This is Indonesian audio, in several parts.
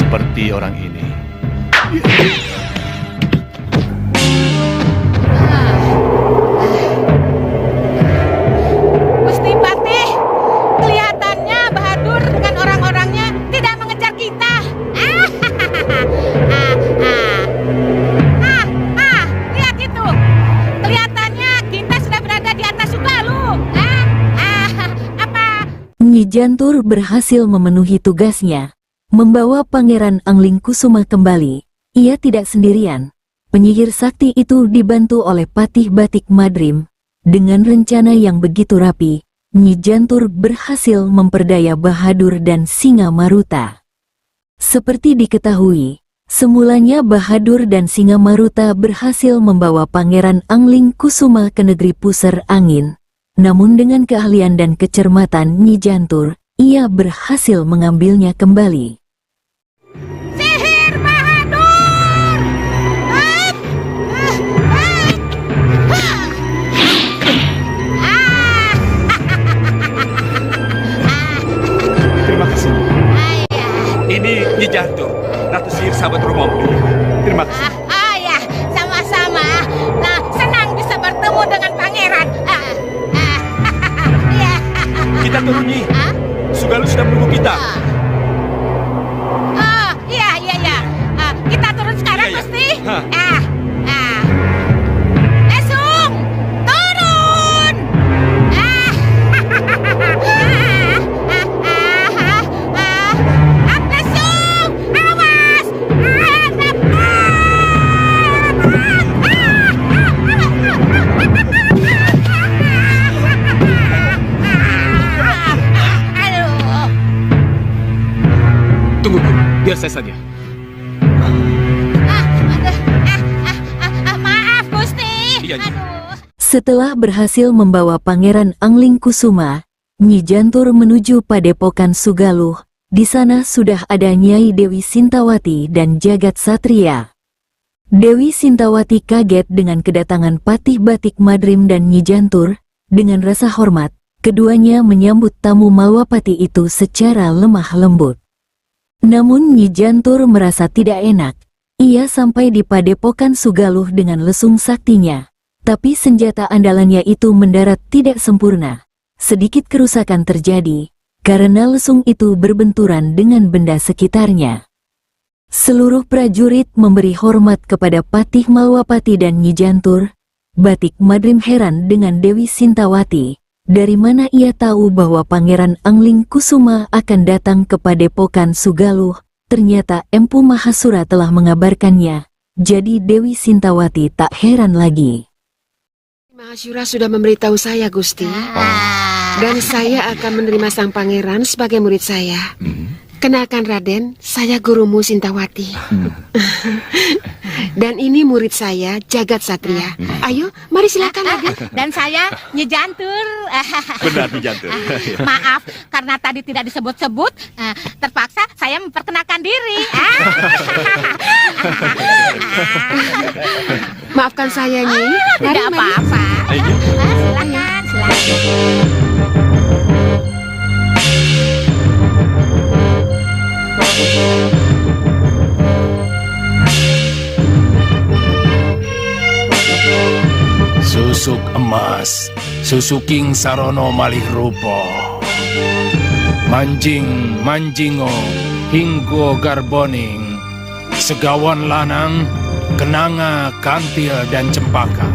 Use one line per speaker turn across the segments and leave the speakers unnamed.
seperti orang ini.
Gusti Patih, kelihatannya Bahadur dengan orang-orangnya tidak mengejar kita. Lihat itu. Kelihatannya kita sudah berada di atas Sugalu. Apa?
Nyi Jantur berhasil memenuhi tugasnya, membawa Pangeran Angling Kusuma kembali. Ia tidak sendirian. Penyihir sakti itu dibantu oleh Patih Batik Madrim. Dengan rencana yang begitu rapi, Nyi Jantur berhasil memperdaya Bahadur dan Singa Maruta. Seperti diketahui, semulanya Bahadur dan Singa Maruta berhasil membawa Pangeran Angling Kusuma ke negeri Pusar Angin. Namun dengan keahlian dan kecermatan Nyi Jantur, ia berhasil mengambilnya kembali.
Sihir Bahadur!
Terima kasih.
Ini Nyi Jantur, Ratu Sihir sahabat rumahmu.
Terima kasih.
Ya, sama-sama. Nah, senang bisa bertemu dengan pangeran. Ya.
Kita turun, Nyi. Sugalu sudah menunggu kita.
Iya. Kita turun sekarang,
Iya.
Gusti.
Hah.
Lesung, turun. Lesung, awas. Aduh.
Tunggu, biar saya saja.
Maaf, Gusti.
Iya, Nyi.
Aduh.
Setelah berhasil membawa Pangeran Angling Kusuma, Nyi Jantur menuju Padepokan Sugaluh. Di sana sudah ada Nyai Dewi Sintawati dan Jagat Satria. Dewi Sintawati kaget dengan kedatangan Patih Batik Madrim dan Nyi Jantur. Dengan rasa hormat, keduanya menyambut tamu Malwapati itu secara lemah lembut. Namun Nyi Jantur merasa tidak enak. Ia sampai di Padepokan Sugaluh dengan lesung saktinya. Tapi senjata andalannya itu mendarat tidak sempurna. Sedikit kerusakan terjadi, karena lesung itu berbenturan dengan benda sekitarnya. Seluruh prajurit memberi hormat kepada Patih Malwapati dan Nyi Jantur. Batik Madrim heran dengan Dewi Sintawati. Dari mana ia tahu bahwa Pangeran Angling Kusuma akan datang ke Padepokan Sugaluh? Ternyata Empu Mahasura telah mengabarkannya. Jadi Dewi Sintawati tak heran lagi.
Mahasura sudah memberitahu saya, Gusti. Dan saya akan menerima sang pangeran sebagai murid saya. Kenalkan Raden, saya gurumu Sintawati. Dan ini murid saya, Jagat Satria. Ayo, mari silakan Raden.
Dan saya Nyi Jantur.
Benar, Nyi Jantur.
Maaf, karena tadi tidak disebut-sebut, terpaksa saya memperkenalkan diri.
Maafkan saya, Nyi.
Tidak apa-apa.
Ayo.
Silakan.
Susuk emas, susuking sarono malih rupo. Manjingo, hinggo garboning. Segawan lanang, kenanga, kantil, dan cempaka.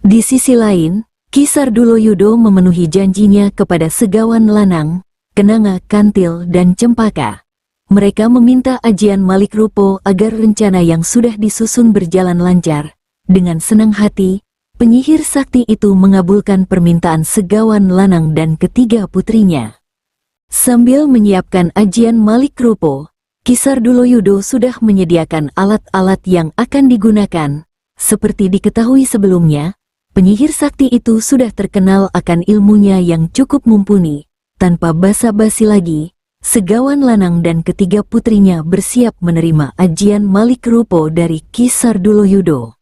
Di sisi lain, Ki Sarduloyudo memenuhi janjinya kepada Segawan Lanang, Kenanga, Kantil, dan Cempaka. Mereka meminta ajian Malik Rupo agar rencana yang sudah disusun berjalan lancar. Dengan senang hati, penyihir sakti itu mengabulkan permintaan Segawan Lanang dan ketiga putrinya. Sambil menyiapkan ajian Malik Rupo, Ki Sarduloyudo sudah menyediakan alat-alat yang akan digunakan. Seperti diketahui sebelumnya, penyihir sakti itu sudah terkenal akan ilmunya yang cukup mumpuni. Tanpa basa-basi lagi, Segawan Lanang dan ketiga putrinya bersiap menerima ajian Malik Rupo dari Ki Sarduloyudo.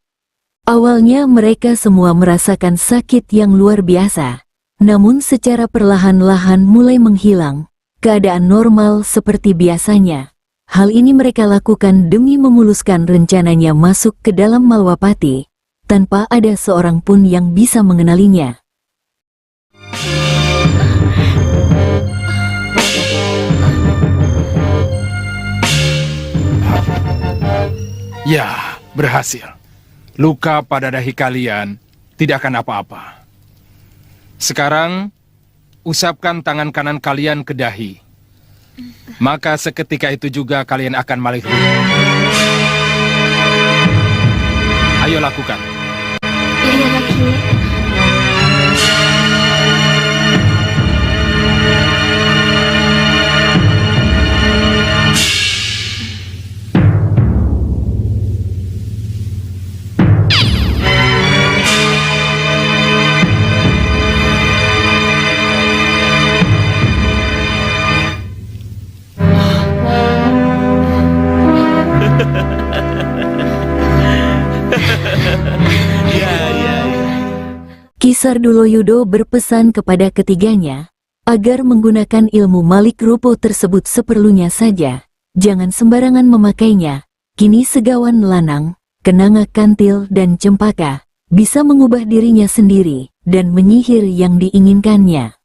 Awalnya mereka semua merasakan sakit yang luar biasa, namun secara perlahan-lahan mulai menghilang, keadaan normal seperti biasanya. Hal ini mereka lakukan demi memuluskan rencananya masuk ke dalam Malwapati, tanpa ada seorang pun yang bisa mengenalinya.
Ya, berhasil. Luka pada dahi kalian tidak akan apa-apa. Sekarang, usapkan tangan kanan kalian ke dahi. Maka seketika itu juga kalian akan malih ruh. Ayo lakukan.
Iya, Ki.
Ki Sarduloyudo berpesan kepada ketiganya agar menggunakan ilmu Malik Rupo tersebut seperlunya saja, jangan sembarangan memakainya. Kini Segawan Lanang, Kenanga Kantil dan Cempaka bisa mengubah dirinya sendiri dan menyihir yang diinginkannya.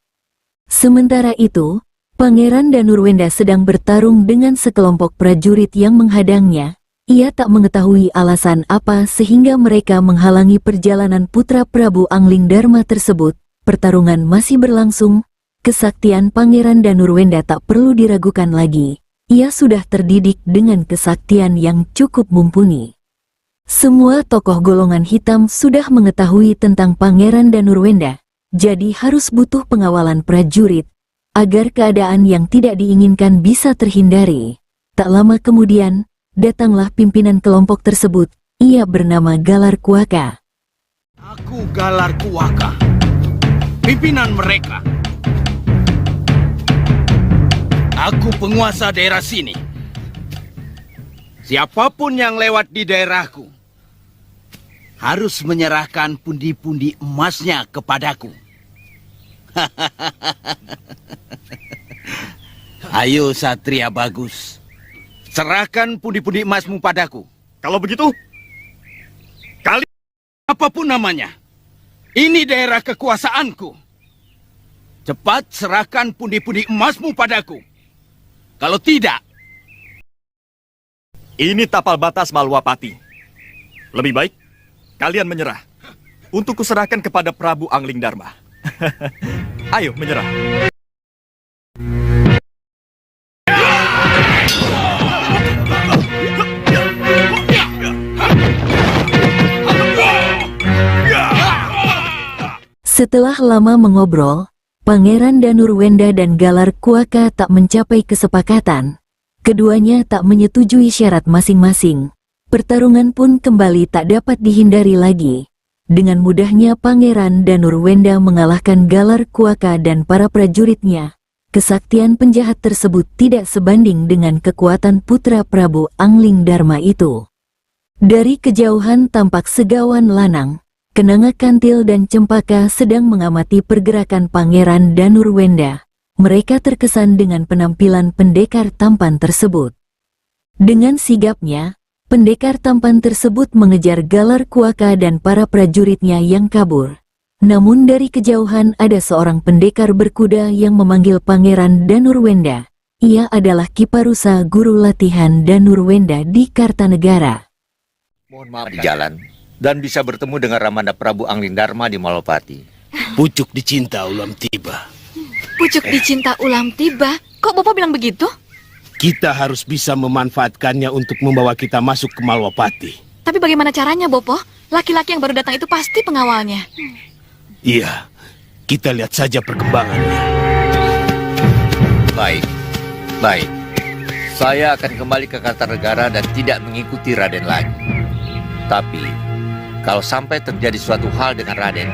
Sementara itu, Pangeran Danurwenda sedang bertarung dengan sekelompok prajurit yang menghadangnya. Ia tak mengetahui alasan apa sehingga mereka menghalangi perjalanan putra Prabu Angling Dharma tersebut. Pertarungan masih berlangsung. Kesaktian Pangeran Danurwenda tak perlu diragukan lagi. Ia sudah terdidik dengan kesaktian yang cukup mumpuni. Semua tokoh golongan hitam sudah mengetahui tentang Pangeran Danurwenda, jadi harus butuh pengawalan prajurit agar keadaan yang tidak diinginkan bisa terhindari. Tak lama kemudian, datanglah pimpinan kelompok tersebut. Ia bernama Galar Kuaka.
Aku Galar Kuaka, pimpinan mereka. Aku penguasa daerah sini. Siapapun yang lewat di daerahku harus menyerahkan pundi-pundi emasnya kepadaku. Ayo Satria Bagus, serahkan pundi-pundi emasmu padaku.
Kalau begitu,
Apapun namanya, ini daerah kekuasaanku. Cepat serahkan pundi-pundi emasmu padaku. Kalau tidak,
ini tapal batas Malwapati. Lebih baik kalian menyerah untuk kuserahkan kepada Prabu Angling Dharma. Ayo menyerah.
Setelah lama mengobrol, Pangeran Danurwenda dan Galar Kuaka tak mencapai kesepakatan. Keduanya tak menyetujui syarat masing-masing. Pertarungan pun kembali tak dapat dihindari lagi. Dengan mudahnya Pangeran Danurwenda mengalahkan Galar Kuaka dan para prajuritnya. Kesaktian penjahat tersebut tidak sebanding dengan kekuatan putra Prabu Angling Dharma itu. Dari kejauhan tampak Segawan Lanang, Kenanga Kantil dan Cempaka sedang mengamati pergerakan Pangeran Danurwenda. Mereka terkesan dengan penampilan pendekar tampan tersebut. Dengan sigapnya, pendekar tampan tersebut mengejar Galar Kuaka dan para prajuritnya yang kabur. Namun dari kejauhan ada seorang pendekar berkuda yang memanggil Pangeran Danurwenda. Ia adalah Kiparusa, guru latihan Danurwenda di Kartanegara.
Mohon maaf di jalan dan bisa bertemu dengan Ramanda Prabu Angling Dharma di Malwapati.
pucuk dicinta ulam tiba.
Pucuk dicinta ulam tiba? Kok Bopo bilang begitu?
Kita harus bisa memanfaatkannya untuk membawa kita masuk ke Malwapati.
Tapi bagaimana caranya, Bopo? Laki-laki yang baru datang itu pasti pengawalnya.
Iya, kita lihat saja perkembangannya.
Baik. Saya akan kembali ke Kartanegara dan tidak mengikuti Raden lagi. Tapi, kalau sampai terjadi suatu hal dengan Raden,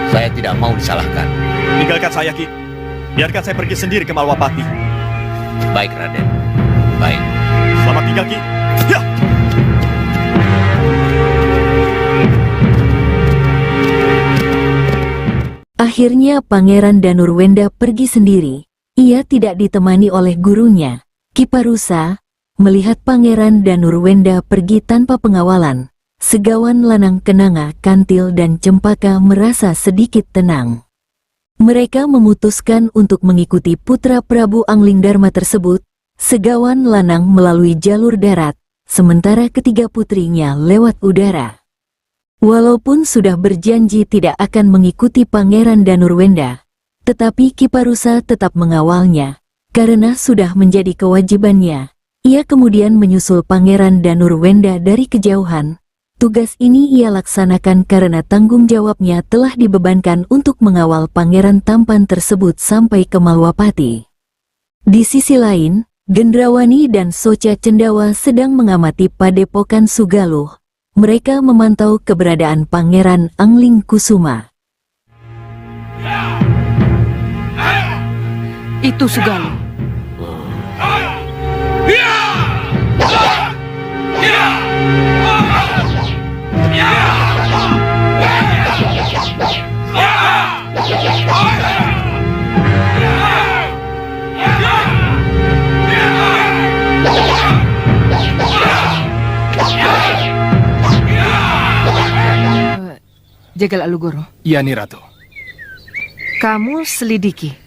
saya tidak mau disalahkan.
Tinggalkan saya, Ki. Biarkan saya pergi sendiri ke Malwapati.
Baik, Raden. Baik.
Selamat tinggal, Ki. Ya!
Akhirnya Pangeran Danurwenda pergi sendiri. Ia tidak ditemani oleh gurunya. Kiparusa, melihat Pangeran dan Nurwenda pergi tanpa pengawalan, Segawan Lanang Kenanga, Kantil dan Cempaka merasa sedikit tenang. Mereka memutuskan untuk mengikuti putra Prabu Anglingdarma tersebut, Segawan Lanang melalui jalur darat, sementara ketiga putrinya lewat udara. Walaupun sudah berjanji tidak akan mengikuti Pangeran dan Nurwenda, tetapi Kiparusa tetap mengawalnya, karena sudah menjadi kewajibannya. Ia kemudian menyusul Pangeran dan Nurwenda dari kejauhan. Tugas ini ia laksanakan karena tanggung jawabnya telah dibebankan untuk mengawal Pangeran tampan tersebut sampai ke Malwapati. Di sisi lain, Gendrawani dan Soca Cendawa sedang mengamati padepokan Sugaluh. Mereka memantau keberadaan Pangeran Angling Kusuma.
Itu Sugaluh. Jagal Alugoro,
Iya, Ni Ratu.
kamu selidiki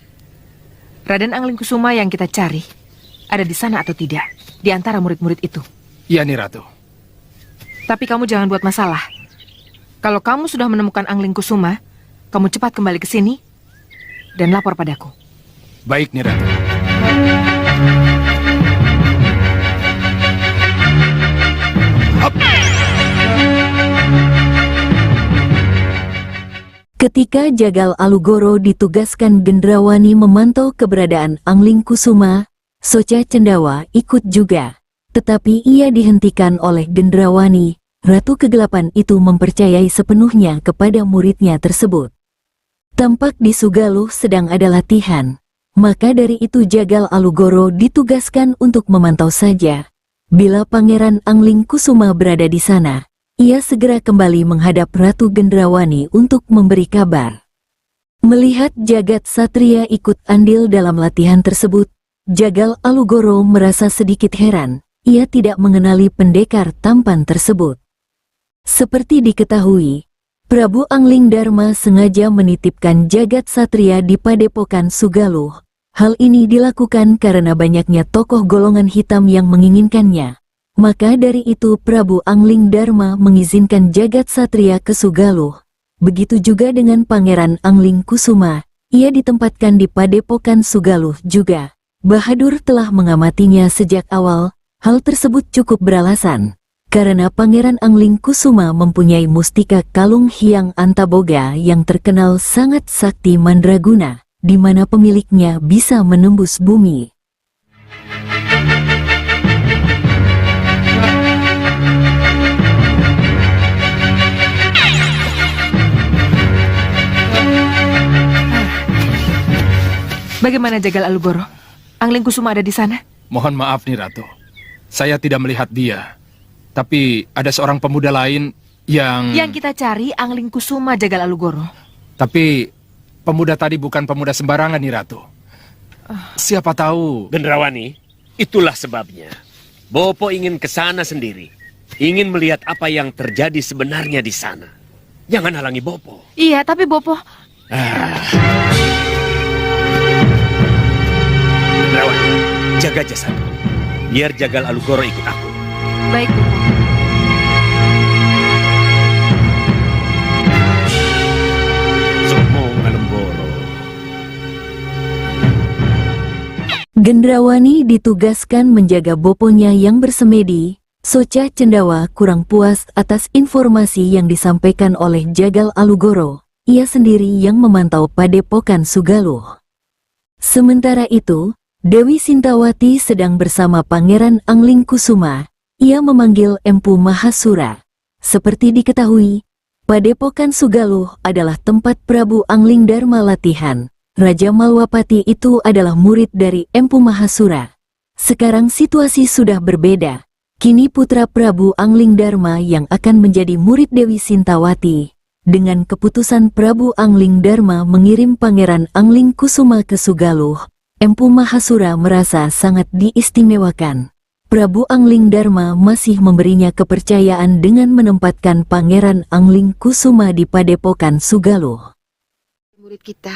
Raden Angling Kusuma yang kita cari ada di sana atau tidak, di antara murid-murid itu.
Iya, Ni Ratu.
Tapi kamu jangan buat masalah. Kalau kamu sudah menemukan Angling Kusuma, kamu cepat kembali ke sini dan lapor padaku.
Baik, Ni Ratu.
Ketika Jagal Alugoro ditugaskan Gendrawani memantau keberadaan Angling Kusuma, Soca Cendawa ikut juga. Tetapi ia dihentikan oleh Gendrawani. Ratu Kegelapan itu mempercayai sepenuhnya kepada muridnya tersebut. Tampak di Sugaluh sedang ada latihan. Maka dari itu Jagal Alugoro ditugaskan untuk memantau saja. Bila Pangeran Angling Kusuma berada di sana, ia segera kembali menghadap Ratu Gendrawani untuk memberi kabar. Melihat jagat satria ikut andil dalam latihan tersebut, Jagal Alugoro merasa sedikit heran. Ia tidak mengenali pendekar tampan tersebut. Seperti diketahui, Prabu Anglingdarma sengaja menitipkan jagat satria di padepokan Sugaluh. Hal ini dilakukan karena banyaknya tokoh golongan hitam yang menginginkannya. Maka dari itu Prabu Anglingdarma mengizinkan jagat satria ke Sugaluh. Begitu juga dengan Pangeran Angling Kusuma, ia ditempatkan di padepokan Sugaluh juga. Bahadur telah mengamatinya sejak awal. Hal tersebut cukup beralasan, karena Pangeran Angling Kusuma mempunyai mustika kalung Hyang Antaboga yang terkenal sangat sakti mandraguna, di mana pemiliknya bisa menembus bumi.
Bagaimana Jagal Alugoro? Angling Kusuma ada di sana?
Mohon maaf, Ni Ratu. Saya tidak melihat dia. Tapi ada seorang pemuda lain yang...
Yang kita cari Angling Kusuma, Jagal Alugoro.
Tapi pemuda tadi bukan pemuda sembarangan, Ni Ratu. Siapa tahu...
Gendrawani, itulah sebabnya. Bopo ingin ke sana sendiri. Ingin melihat apa yang terjadi sebenarnya di sana. Jangan halangi Bopo.
Iya, tapi Bopo...
Gendrawani, jaga jasadmu. Biar Jagal Alugoro ikut aku.
Baik, Bopo.
Somo Ngalemboro.
Gendrawani ditugaskan menjaga boponya yang bersemedi. Soca Cendawa kurang puas atas informasi yang disampaikan oleh Jagal Alugoro. Ia sendiri yang memantau padepokan Sugaluh. Sementara itu, Dewi Sintawati sedang bersama Pangeran Angling Kusuma. Ia memanggil Empu Mahasura. Seperti diketahui, padepokan Sugaluh adalah tempat Prabu Anglingdarma latihan. Raja Malwapati itu adalah murid dari Empu Mahasura. Sekarang situasi sudah berbeda. Kini putra Prabu Anglingdarma yang akan menjadi murid Dewi Sintawati. Dengan keputusan Prabu Anglingdarma mengirim Pangeran Angling Kusuma ke Sugaluh, Empu Mahasura merasa sangat diistimewakan. Prabu Angling Dharma masih memberinya kepercayaan dengan menempatkan Pangeran Angling Kusuma di Padepokan Sugaluh.
Murid kita,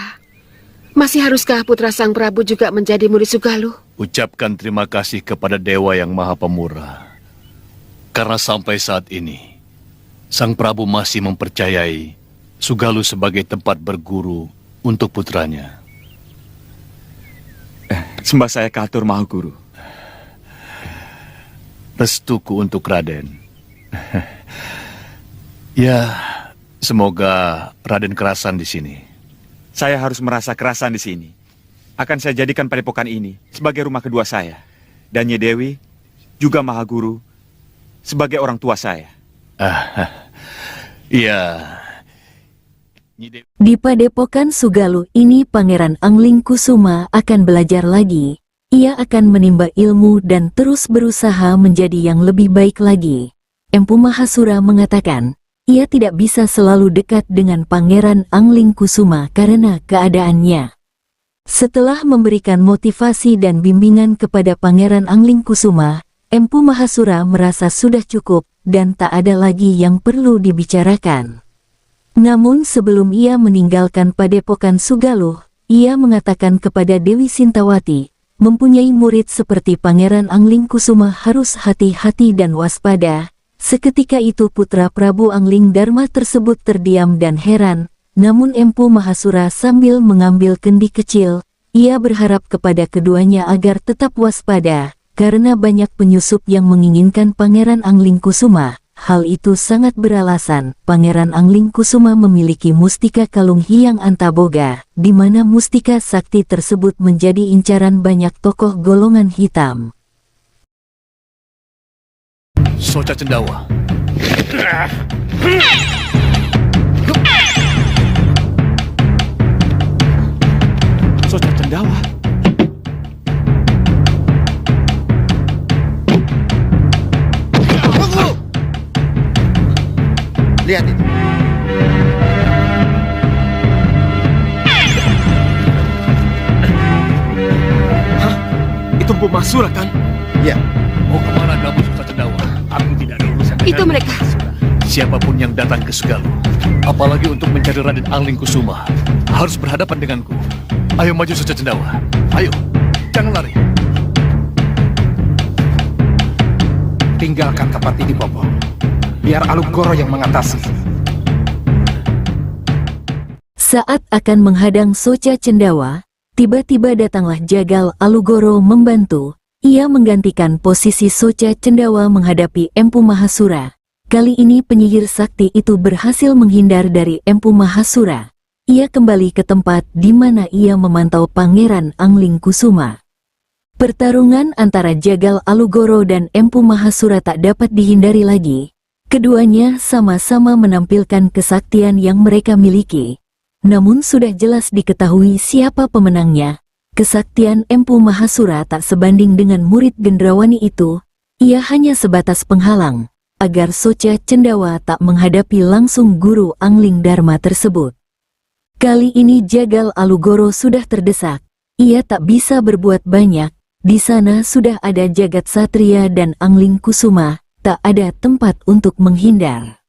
masih haruskah putra Sang Prabu juga menjadi murid Sugaluh?
Ucapkan terima kasih kepada Dewa yang Maha Pemurah. Karena sampai saat ini, Sang Prabu masih mempercayai Sugaluh sebagai tempat berguru untuk putranya.
Sembah saya katur Maha Guru.
Restuku untuk Raden. Ya, semoga Raden kerasan di sini.
Saya harus merasa kerasan di sini. Akan saya jadikan padepokan ini sebagai rumah kedua saya. Dan Nyi Dewi, juga Maha Guru, sebagai orang tua saya.
Iya.
Di Padepokan Sugaluh ini Pangeran Angling Kusuma akan belajar lagi. Ia akan menimba ilmu dan terus berusaha menjadi yang lebih baik lagi. Empu Mahasura mengatakan, ia tidak bisa selalu dekat dengan Pangeran Angling Kusuma karena keadaannya. Setelah memberikan motivasi dan bimbingan kepada Pangeran Angling Kusuma, Empu Mahasura merasa sudah cukup dan tak ada lagi yang perlu dibicarakan. Namun sebelum ia meninggalkan Padepokan Sugaluh, ia mengatakan kepada Dewi Sintawati, mempunyai murid seperti Pangeran Angling Kusuma harus hati-hati dan waspada. Seketika itu putra Prabu Angling Dharma tersebut terdiam dan heran, namun Empu Mahasura sambil mengambil kendi kecil, ia berharap kepada keduanya agar tetap waspada, karena banyak penyusup yang menginginkan Pangeran Angling Kusuma. Hal itu sangat beralasan. Pangeran Angling Kusuma memiliki mustika Kalung Hyang Antaboga, di mana mustika sakti tersebut menjadi incaran banyak tokoh golongan hitam.
Soca Cendawa.
Soca Cendawa.
Lihat itu.
Hah? Itu Bu Mahasura kan?
Ya.
Mau kemana kamu, Soca Cendawa?
Aku tidak ada urusan dengan
Itu mereka.
Siapapun yang datang ke Sugaluh, apalagi untuk mencari Raden Angling Kusuma, harus berhadapan denganku. Ayo maju, Soca Cendawa. Ayo, jangan lari.
Tinggalkan tempat ini, Bopo. Biar Alugoro yang mengatasi.
Saat akan menghadang Soca Cendawa, tiba-tiba datanglah Jagal Alugoro membantu. Ia menggantikan posisi Soca Cendawa menghadapi Empu Mahasura. Kali ini penyihir sakti itu berhasil menghindar dari Empu Mahasura. Ia kembali ke tempat di mana ia memantau Pangeran Angling Kusuma. Pertarungan antara Jagal Alugoro dan Empu Mahasura tak dapat dihindari lagi. Keduanya sama-sama menampilkan kesaktian yang mereka miliki. Namun sudah jelas diketahui siapa pemenangnya. Kesaktian Empu Mahasura tak sebanding dengan murid Gendrawani itu. Ia hanya sebatas penghalang, agar Soca Cendawa tak menghadapi langsung guru Angling Dharma tersebut. Kali ini Jagal Alugoro sudah terdesak. Ia tak bisa berbuat banyak. Di sana sudah ada Jagat Satria dan Angling Kusuma. Tak ada tempat untuk menghindar.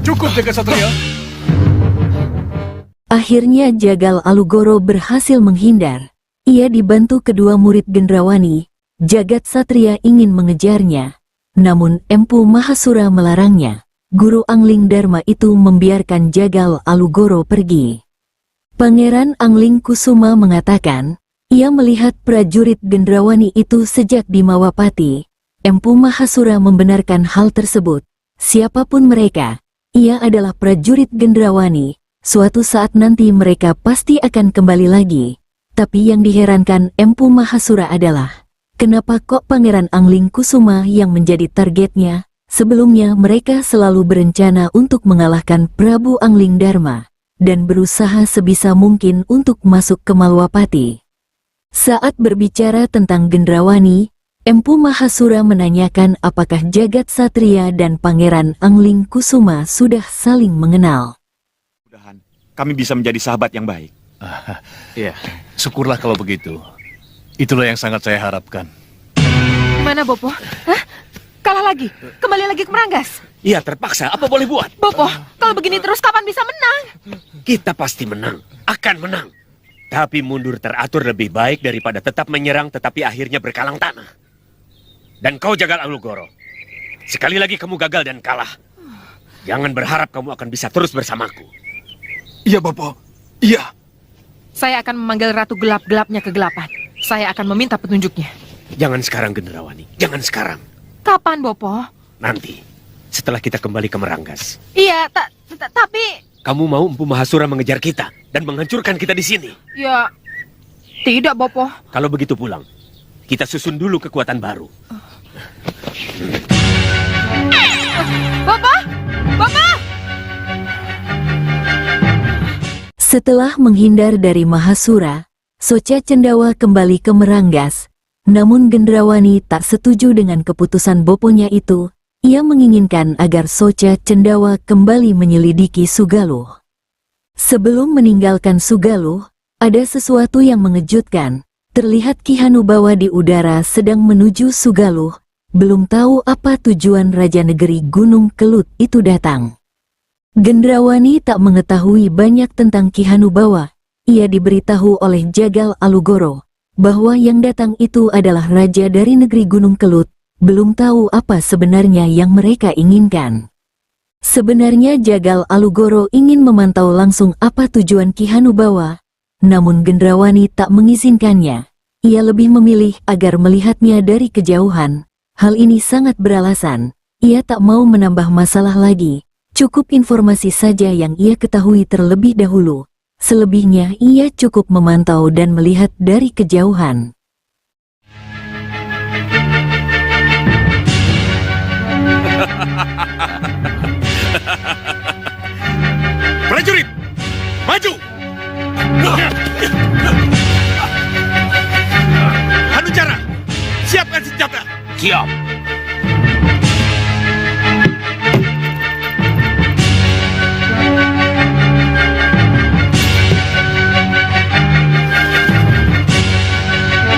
Cukup, Jagat Satria.
Akhirnya Jagal Alugoro berhasil menghindar. ia dibantu kedua murid Gendrawani. Jagat Satria ingin mengejarnya, namun Empu Mahasura melarangnya. Guru Angling Dharma itu membiarkan Jagal Alugoro pergi. Pangeran Angling Kusuma mengatakan, ia melihat prajurit Gendrawani itu sejak di Mawapati. Empu Mahasura membenarkan hal tersebut. Siapapun mereka, ia adalah prajurit Gendrawani. Suatu saat nanti mereka pasti akan kembali lagi. Tapi yang diherankan Empu Mahasura adalah, kenapa kok Pangeran Angling Kusuma yang menjadi targetnya? Sebelumnya mereka selalu berencana untuk mengalahkan Prabu Angling Dharma dan berusaha sebisa mungkin untuk masuk ke Malwapati. Saat berbicara tentang Gendrawani, Empu Mahasura menanyakan apakah Jagat Satria dan Pangeran Angling Kusuma sudah saling mengenal.
Mudah-mudahan kami bisa menjadi sahabat yang baik.
Ya, syukurlah kalau begitu. Itulah yang sangat saya harapkan.
Gimana, Bopo? Hah? Kalah lagi? Kembali lagi ke Meranggas?
Iya, terpaksa. Apa boleh buat?
Bopo, kalau begini terus kapan bisa menang?
Kita pasti menang. Akan menang. Tapi mundur teratur lebih baik daripada tetap menyerang tetapi akhirnya berkalang tanah. Dan kau Jagal Alugoro. Sekali lagi kamu gagal dan kalah. Jangan berharap kamu akan bisa terus bersamaku.
Iya, Bopo. Iya.
Saya akan memanggil Ratu Gelap-Gelapnya kegelapan. Saya akan meminta petunjuknya.
Jangan sekarang, Gendrawani. Jangan sekarang.
Kapan, Bopo?
Nanti. Setelah kita kembali ke Meranggas.
Iya, tapi...
Kamu mau Empu Mahasura mengejar kita dan menghancurkan kita di sini?
Ya, tidak, Bopo.
Kalau begitu pulang. Kita susun dulu kekuatan baru.
Bopo! Bopo!
Setelah menghindar dari Mahasura, Soca Cendawa kembali ke Meranggas. Namun Gendrawani tak setuju dengan keputusan Boponya itu. Ia menginginkan agar Soca Cendawa kembali menyelidiki Sugaluh. Sebelum meninggalkan Sugaluh, ada sesuatu yang mengejutkan. Terlihat Ki Hanubawa di udara sedang menuju Sugaluh. Belum tahu apa tujuan Raja Negeri Gunung Kelut itu datang. Gendrawani tak mengetahui banyak tentang Ki Hanubawa. Ia diberitahu oleh Jagal Alugoro bahwa yang datang itu adalah raja dari negeri Gunung Kelut. Belum tahu apa sebenarnya yang mereka inginkan. Sebenarnya Jagal Alugoro ingin memantau langsung apa tujuan Ki Hanubawa, namun Gendrawani tak mengizinkannya. Ia lebih memilih agar melihatnya dari kejauhan. Hal ini sangat beralasan. Ia tak mau menambah masalah lagi. Cukup informasi saja yang ia ketahui terlebih dahulu. Selebihnya ia cukup memantau dan melihat dari kejauhan.
Prajurit, maju! Hanucara, siapkan senjata. Siap.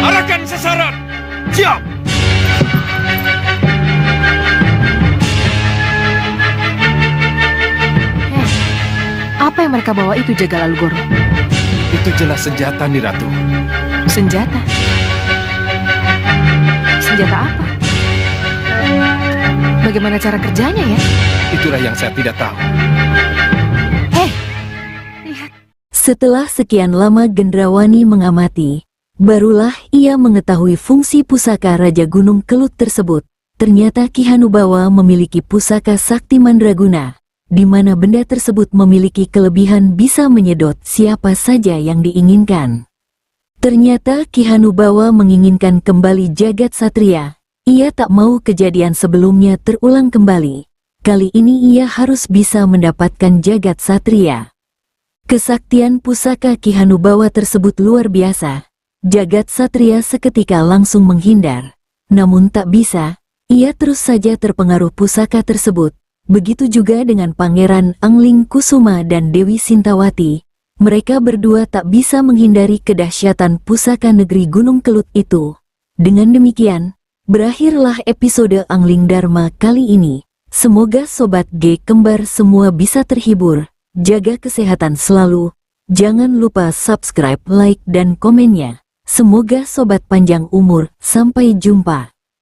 Arahkan sasaran. Siap.
Apa yang mereka bawa itu, Jagal Alugoro?
Itu jelas senjata nih, Ratu.
Senjata? Senjata apa? Bagaimana cara kerjanya ya?
Itulah yang saya tidak tahu.
Lihat.
Setelah sekian lama Gendrawani mengamati, barulah ia mengetahui fungsi pusaka Raja Gunung Kelut tersebut. Ternyata Ki Hanubawa memiliki pusaka Sakti Mandraguna, di mana benda tersebut memiliki kelebihan bisa menyedot siapa saja yang diinginkan. Ternyata Ki Hanubawa menginginkan kembali Jagat Satria. Ia tak mau kejadian sebelumnya terulang kembali. Kali ini ia harus bisa mendapatkan Jagat Satria. Kesaktian pusaka Ki Hanubawa tersebut luar biasa. Jagat Satria seketika langsung menghindar. Namun tak bisa, ia terus saja terpengaruh pusaka tersebut. Begitu juga dengan Pangeran Angling Kusuma dan Dewi Sintawati. Mereka berdua tak bisa menghindari kedahsyatan pusaka negeri Gunung Kelut itu. Dengan demikian, berakhirlah episode Angling Dharma kali ini. Semoga Sobat G Kembar semua bisa terhibur. Jaga kesehatan selalu. Jangan lupa subscribe, like, dan komennya. Semoga sobat panjang umur, sampai jumpa.